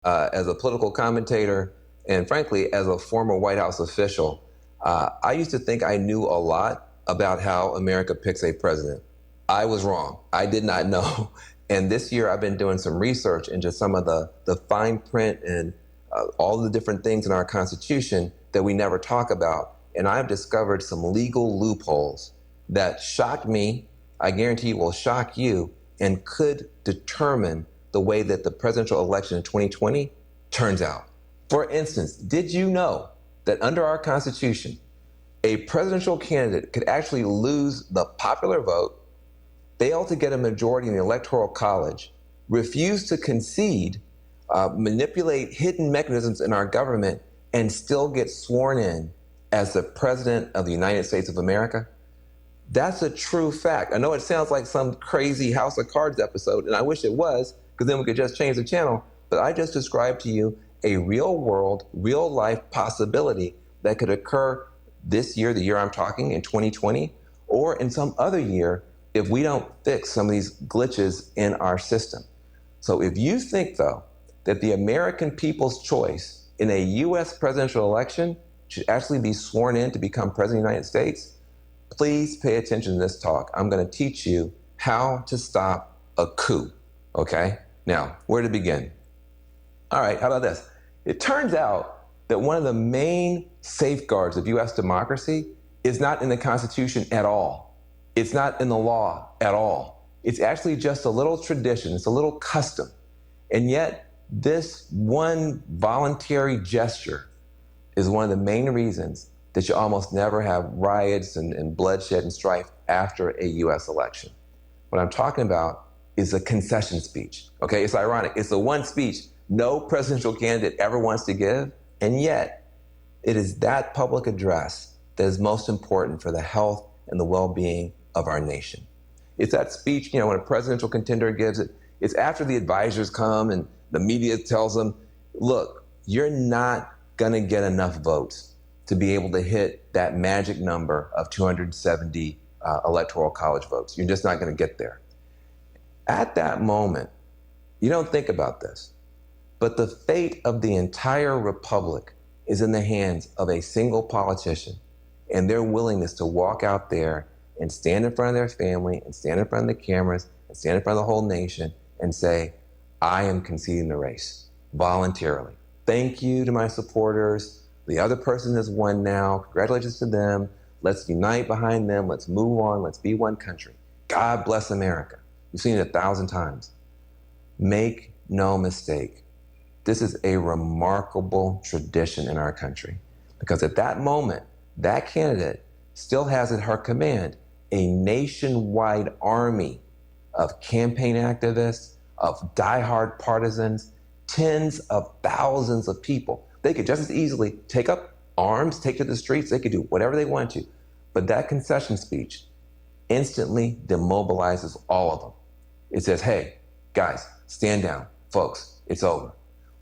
as a political commentator, and frankly, as a former White House official, I used to think I knew a lot about how America picks a president. I was wrong. I did not know. And this year I've been doing some research into some of the fine print and all the different things in our Constitution that we never talk about. And I've discovered some legal loopholes that shocked me, I guarantee will shock you, and could determine the way that the presidential election in 2020 turns out. For instance, did you know that under our Constitution, a presidential candidate could actually lose the popular vote, fail to get a majority in the Electoral College, refuse to concede, manipulate hidden mechanisms in our government, and still get sworn in as the President of the United States of America? That's a true fact. I know it sounds like some crazy House of Cards episode, and I wish it was, because then we could just change the channel. But I just described to you a real world, real life possibility that could occur this year, the year I'm talking, in 2020, or in some other year if we don't fix some of these glitches in our system. So if you think, though, that the American people's choice in a US presidential election should actually be sworn in to become president of the United States, please pay attention to this talk. I'm going to teach you how to stop a coup, okay? Now, where to begin? All right, how about this? It turns out that one of the main safeguards of US democracy is not in the Constitution at all. It's not in the law at all. It's actually just a little tradition, it's a little custom. And yet, this one voluntary gesture is one of the main reasons that you almost never have riots and bloodshed and strife after a US election. What I'm talking about is a concession speech, okay? It's ironic. It's the one speech no presidential candidate ever wants to give, and yet it is that public address that is most important for the health and the well-being of our nation. It's that speech, when a presidential contender gives it, it's after the advisors come and the media tells them, look, you're not gonna get enough votes to be able to hit that magic number of 270 electoral college votes. You're just not gonna get there. At that moment, you don't think about this, but the fate of the entire republic is in the hands of a single politician and their willingness to walk out there and stand in front of their family and stand in front of the cameras and stand in front of the whole nation and say, I am conceding the race voluntarily. Thank you to my supporters. The other person has won now. Congratulations to them. Let's unite behind them. Let's move on. Let's be one country. God bless America. You've seen it 1,000 times. Make no mistake. This is a remarkable tradition in our country because at that moment, that candidate still has at her command a nationwide army of campaign activists, of diehard partisans, tens of thousands of people. They could just as easily take up arms, take to the streets, they could do whatever they want to. But that concession speech instantly demobilizes all of them. It says, hey, guys, stand down. Folks, it's over.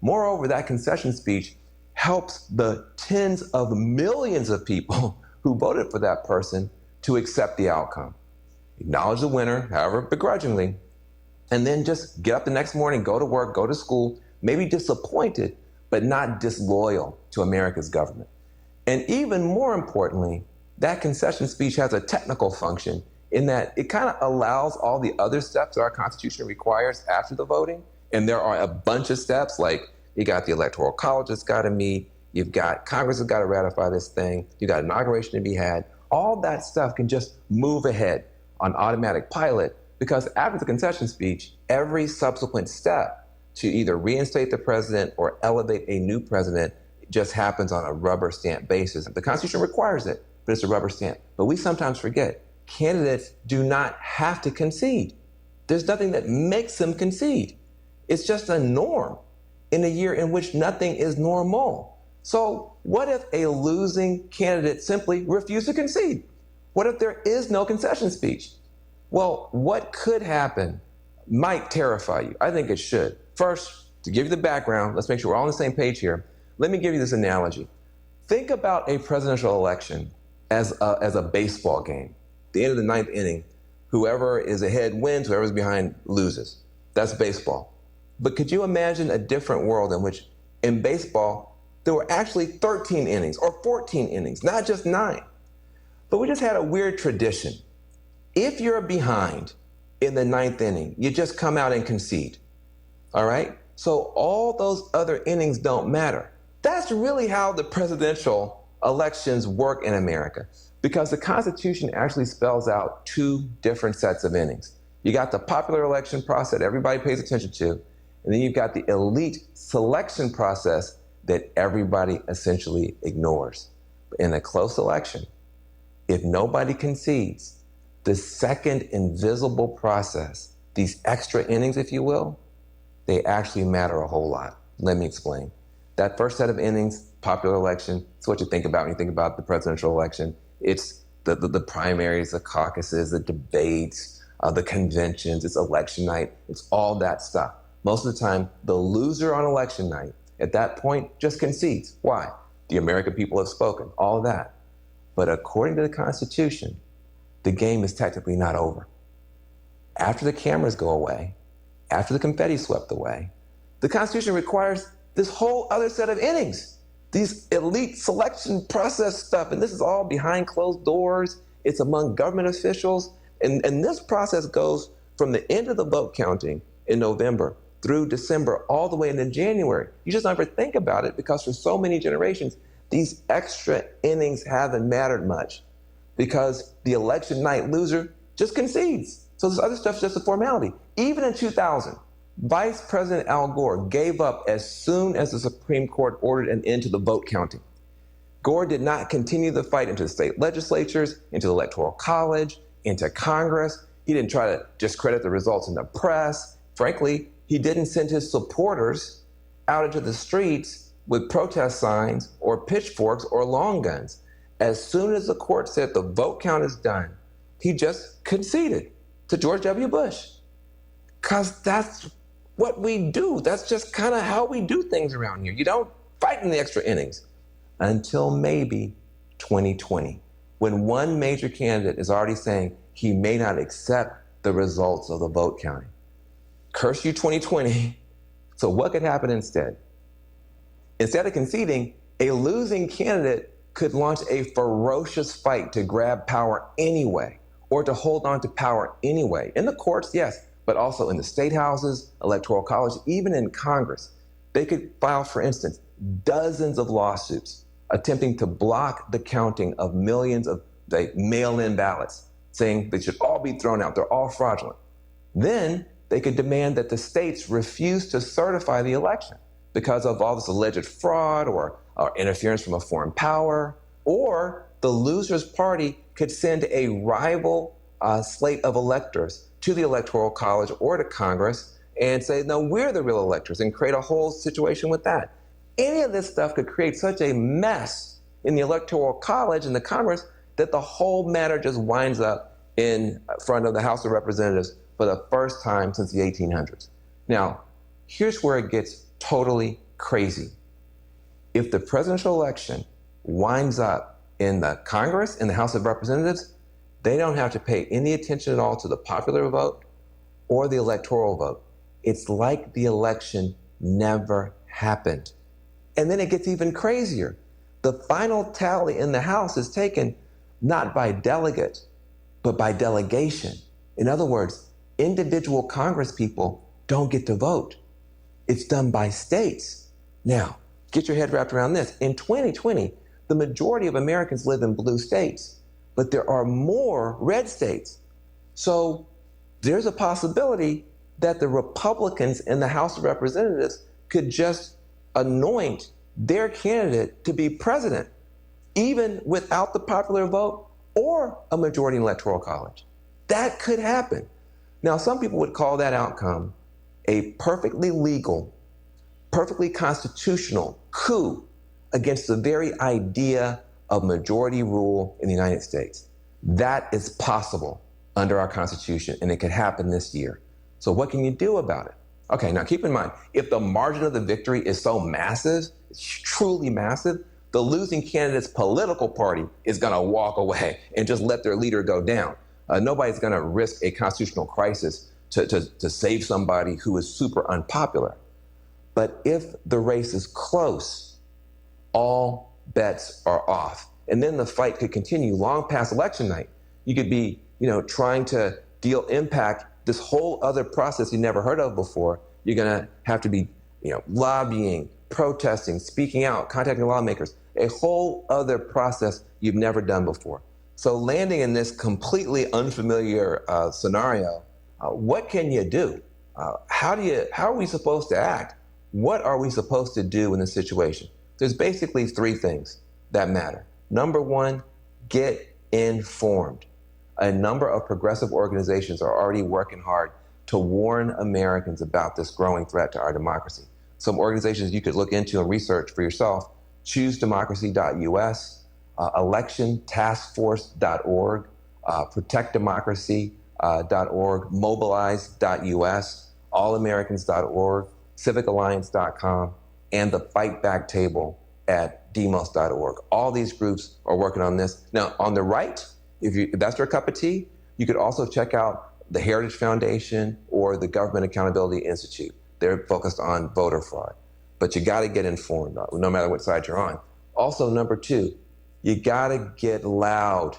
Moreover, that concession speech helps the tens of millions of people who voted for that person to accept the outcome. Acknowledge the winner, however begrudgingly, and then just get up the next morning, go to work, go to school, maybe disappointed, but not disloyal to America's government. And even more importantly, that concession speech has a technical function in that it kind of allows all the other steps that our Constitution requires after the voting. And there are a bunch of steps, like you got the Electoral College that's got to meet, you've got Congress has got to ratify this thing, you got inauguration to be had. All that stuff can just move ahead on automatic pilot because after the concession speech, every subsequent step to either reinstate the president or elevate a new president just happens on a rubber stamp basis. The Constitution requires it, but it's a rubber stamp. But we sometimes forget, candidates do not have to concede. There's nothing that makes them concede. It's just a norm in a year in which nothing is normal. So what if a losing candidate simply refused to concede? What if there is no concession speech? Well, what could happen might terrify you. I think it should. First, to give you the background, let's make sure we're all on the same page here. Let me give you this analogy. Think about a presidential election as a baseball game. At the end of the ninth inning, whoever is ahead wins, whoever's behind loses. That's baseball. But could you imagine a different world in which in baseball, there were actually 13 innings or 14 innings, not just 9. But we just had a weird tradition. If you're behind in the 9th inning, you just come out and concede, all right? So all those other innings don't matter. That's really how the presidential elections work in America, because the Constitution actually spells out 2 different sets of innings. You got the popular election process that everybody pays attention to, and then you've got the elite selection process that everybody essentially ignores. But in a close election, if nobody concedes, the second invisible process, these extra innings, if you will, they actually matter a whole lot. Let me explain. That first set of innings, popular election, it's what you think about when you think about the presidential election. It's the primaries, the caucuses, the debates, the conventions, it's election night, it's all that stuff. Most of the time, the loser on election night at that point just concedes. Why? The American people have spoken, all that. But according to the Constitution, the game is technically not over. After the cameras go away, after the confetti swept away, the Constitution requires this whole other set of innings, these elite selection process stuff, and this is all behind closed doors, it's among government officials, and this process goes from the end of the vote counting in November through December, all the way into January. You just never think about it because for so many generations, these extra innings haven't mattered much because the election night loser just concedes. So this other stuff's just a formality. Even in 2000, Vice President Al Gore gave up as soon as the Supreme Court ordered an end to the vote counting. Gore did not continue the fight into the state legislatures, into the Electoral College, into Congress. He didn't try to discredit the results in the press. Frankly, he didn't send his supporters out into the streets with protest signs or pitchforks or long guns. As soon as the court said the vote count is done, he just conceded to George W. Bush. Because that's what we do. That's just kind of how we do things around here. You don't fight in the extra innings until maybe 2020, when one major candidate is already saying he may not accept the results of the vote counting. Curse you 2020. So what could happen instead? Instead of conceding, a losing candidate could launch a ferocious fight to grab power anyway, or to hold on to power anyway. In the courts, yes, but also in the state houses, electoral college, even in Congress. They could file, for instance, dozens of lawsuits attempting to block the counting of millions of mail-in ballots, saying they should all be thrown out, they're all fraudulent. Then they could demand that the states refuse to certify the election because of all this alleged fraud or interference from a foreign power, or the loser's party could send a rival slate of electors to the Electoral College or to Congress and say, no, we're the real electors, and create a whole situation with that. Any of this stuff could create such a mess in the Electoral College and the Congress that the whole matter just winds up in front of the House of Representatives for the first time since the 1800s. Now, here's where it gets totally crazy. If the presidential election winds up in the Congress, in the House of Representatives, they don't have to pay any attention at all to the popular vote or the electoral vote. It's like the election never happened. And then it gets even crazier. The final tally in the House is taken not by delegate, but by delegation. In other words, individual Congress people don't get to vote. It's done by states. Now, get your head wrapped around this. In 2020, the majority of Americans live in blue states, but there are more red states. So there's a possibility that the Republicans in the House of Representatives could just anoint their candidate to be president, even without the popular vote or a majority in Electoral College. That could happen. Now, some people would call that outcome a perfectly legal, perfectly constitutional coup against the very idea of majority rule in the United States. That is possible under our Constitution, and it could happen this year. So what can you do about it? Okay, now keep in mind, if the margin of the victory is so massive, it's truly massive, the losing candidate's political party is going to walk away and just let their leader go down. Nobody's going to risk a constitutional crisis to save somebody who is super unpopular. But if the race is close, all bets are off. And then the fight could continue long past election night. You could be, trying to impact this whole other process you never heard of before. You're gonna have to be, lobbying, protesting, speaking out, contacting lawmakers, a whole other process you've never done before. So landing in this completely unfamiliar scenario, what can you do? How are we supposed to act? What are we supposed to do in this situation? There's basically three things that matter. Number one, get informed. A number of progressive organizations are already working hard to warn Americans about this growing threat to our democracy. Some organizations you could look into and research for yourself: choosedemocracy.us, electiontaskforce.org, protectdemocracy.org, mobilize.us, allamericans.org, civicalliance.com, and the Fight Back table at demos.org. All these groups are working on this. Now, on the right, if that's your cup of tea, you could also check out the Heritage Foundation or the Government Accountability Institute. They're focused on voter fraud. But you got to get informed, no matter what side you're on. Also, number two, you got to get loud.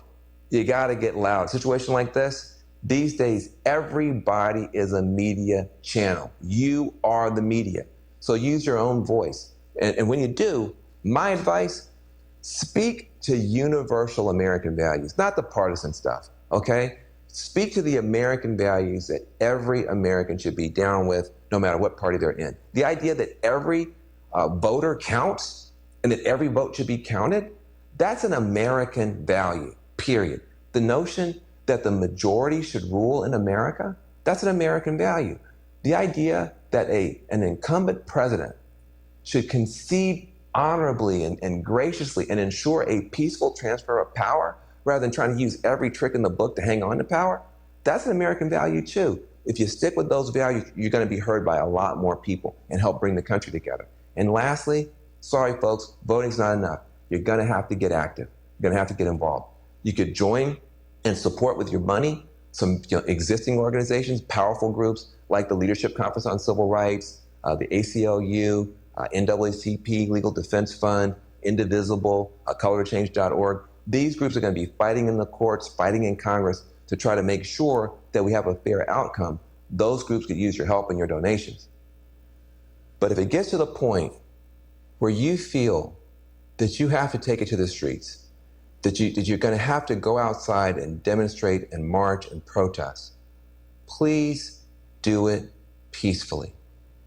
You got to get loud. A situation like this, these days, everybody is a media channel. You are the media. So use your own voice. And when you do, my advice, speak to universal American values, not the partisan stuff, okay? Speak to the American values that every American should be down with, no matter what party they're in. The idea that every voter counts and that every vote should be counted, that's an American value, period. The notion that the majority should rule in America, that's an American value. The idea that an incumbent president should concede honorably and graciously and ensure a peaceful transfer of power rather than trying to use every trick in the book to hang on to power, that's an American value too. If you stick with those values, you're going to be heard by a lot more people and help bring the country together. And lastly, sorry folks, voting's not enough. You're going to have to get active. You're going to have to get involved. You could join and support with your money some existing organizations, powerful groups like the Leadership Conference on Civil Rights, the ACLU, NAACP, Legal Defense Fund, Indivisible, colorchange.org. These groups are going to be fighting in the courts, fighting in Congress to try to make sure that we have a fair outcome. Those groups could use your help and your donations. But if it gets to the point where you feel that you have to take it to the streets, that you're going to have to go outside and demonstrate and march and protest, please do it peacefully.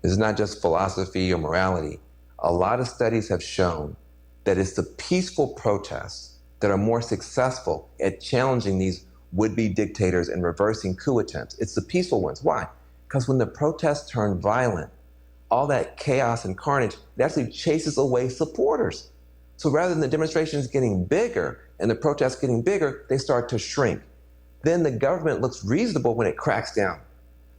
This is not just philosophy or morality. A lot of studies have shown that it's the peaceful protests that are more successful at challenging these would-be dictators and reversing coup attempts. It's the peaceful ones. Why? Because when the protests turn violent, all that chaos and carnage, it actually chases away supporters. So rather than the demonstrations getting bigger and the protests getting bigger, they start to shrink. Then the government looks reasonable when it cracks down.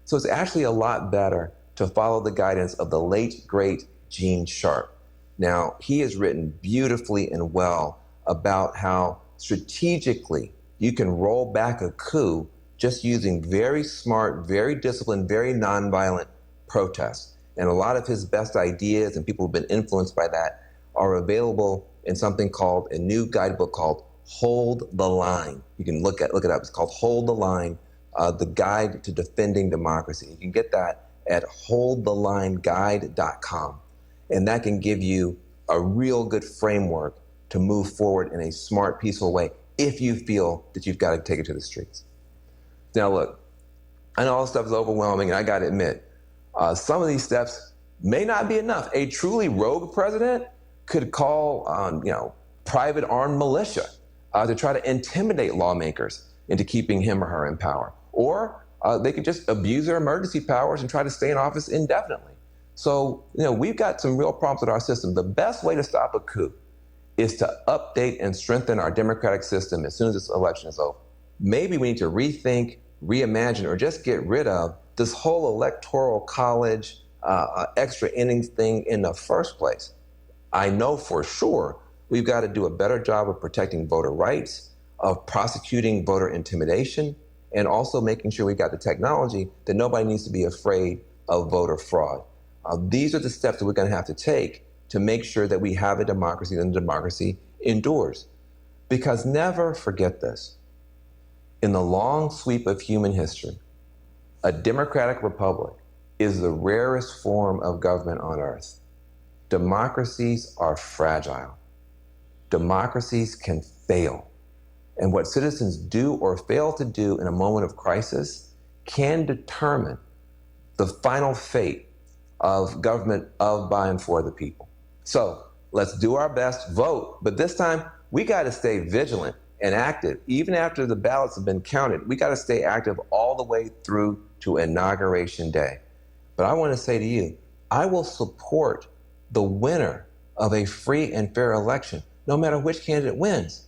So it's actually a lot better to follow the guidance of the late, great Gene Sharp. Now, he has written beautifully and well about how strategically you can roll back a coup just using very smart, very disciplined, very nonviolent protests. And a lot of his best ideas and people who've been influenced by that are available in something called a new guidebook called Hold the Line. You can look it up. It's called Hold the Line, the Guide to Defending Democracy. You can get that at holdthelineguide.com. And that can give you a real good framework to move forward in a smart, peaceful way if you feel that you've got to take it to the streets. Now look, I know all this stuff is overwhelming, and I got to admit, some of these steps may not be enough. A truly rogue president could call on, private armed militia to try to intimidate lawmakers into keeping him or her in power. Or they could just abuse their emergency powers and try to stay in office indefinitely. So, we've got some real problems with our system. The best way to stop a coup is to update and strengthen our democratic system as soon as this election is over. Maybe we need to rethink, reimagine, or just get rid of this whole electoral college, extra innings thing in the first place. I know for sure we've got to do a better job of protecting voter rights, of prosecuting voter intimidation, and also making sure we got the technology that nobody needs to be afraid of voter fraud. These are the steps that we're going to have to take to make sure that we have a democracy and the democracy endures. Because never forget this. In the long sweep of human history, a democratic republic is the rarest form of government on earth. Democracies are fragile. Democracies can fail. And what citizens do or fail to do in a moment of crisis can determine the final fate of government of, by, and for the people. So let's do our best, vote, but this time we got to stay vigilant and active. Even after the ballots have been counted, we got to stay active all the way through to Inauguration Day. But I want to say to you, I will support the winner of a free and fair election, no matter which candidate wins.